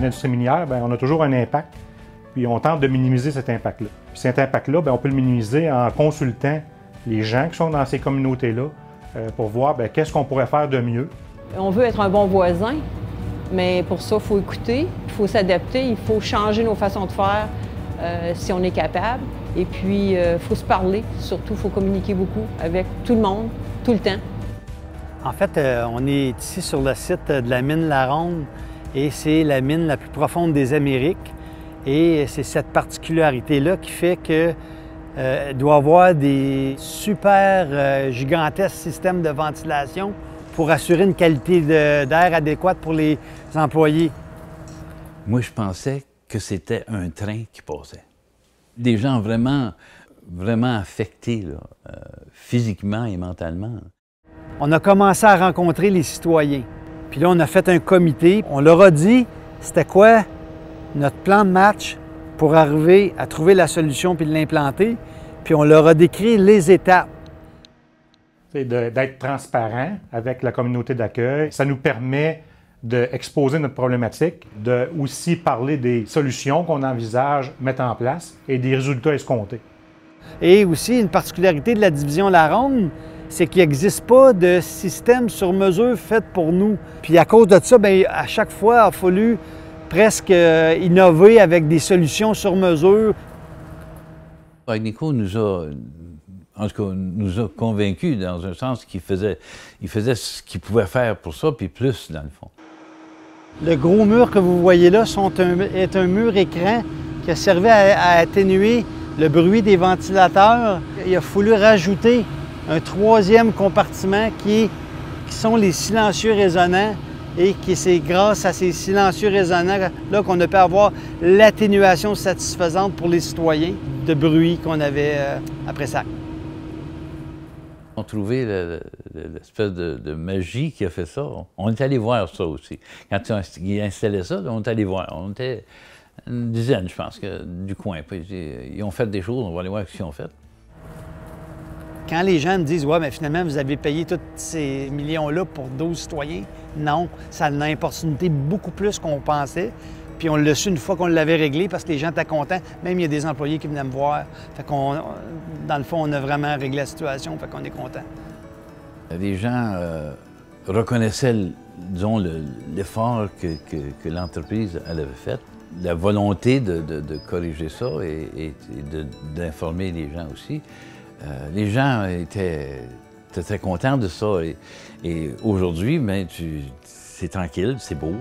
l'industrie minière, bien, on a toujours un impact, puis on tente de minimiser cet impact-là. Puis cet impact-là, bien, on peut le minimiser en consultant les gens qui sont dans ces communautés-là pour voir qu'est-ce qu'on pourrait faire de mieux. On veut être un bon voisin, mais pour ça, il faut écouter, il faut s'adapter, il faut changer nos façons de faire si on est capable. Et puis, il faut se parler, surtout, il faut communiquer beaucoup avec tout le monde, tout le temps. En fait, on est ici sur le site de la mine La Ronde et c'est la mine la plus profonde des Amériques. Et c'est cette particularité-là qui fait que doit avoir des super gigantesques systèmes de ventilation pour assurer une qualité d'air adéquate pour les employés. Moi, je pensais que c'était un train qui passait. Des gens vraiment affectés, là, physiquement et mentalement. On a commencé à rencontrer les citoyens. Puis là, on a fait un comité. On leur a dit c'était quoi notre plan de match pour arriver à trouver la solution puis de l'implanter. Puis on leur a décrit les étapes. D'être transparent avec la communauté d'accueil, ça nous permet d'exposer notre problématique, de aussi parler des solutions qu'on envisage mettre en place et des résultats escomptés. Et aussi, une particularité de la division La Ronde, c'est qu'il n'existe pas de système sur mesure fait pour nous. Puis à cause de ça, bien, à chaque fois, il a fallu presque innover avec des solutions sur mesure. Agnico nous a convaincus dans un sens qu'il faisait ce qu'il pouvait faire pour ça, puis plus, dans le fond. Le gros mur que vous voyez là est un mur écran qui a servi à atténuer le bruit des ventilateurs. Il a fallu rajouter un troisième compartiment qui sont les silencieux résonnants et c'est grâce à ces silencieux résonnants-là qu'on a pu avoir l'atténuation satisfaisante pour les citoyens de bruit qu'on avait après ça. On trouvait l'espèce de magie qui a fait ça. On est allé voir ça aussi. Quand ils installaient ça, on est allé voir. On était une dizaine, je pense, du coin. Puis, ils ont fait des choses, on va aller voir ce qu'ils ont fait. Quand les gens me disent « Ouais, mais finalement, vous avez payé tous ces millions-là pour 12 citoyens », non, ça a une opportunité beaucoup plus qu'on pensait. Puis on l'a su une fois qu'on l'avait réglé parce que les gens étaient contents. Même il y a des employés qui venaient me voir. Fait qu'on, dans le fond, on a vraiment réglé la situation. Fait qu'on est content. Les gens reconnaissaient, disons, l'effort que l'entreprise avait fait, la volonté de corriger ça et d'informer les gens aussi. Les gens étaient très contents de ça. Et aujourd'hui, c'est tranquille, c'est beau.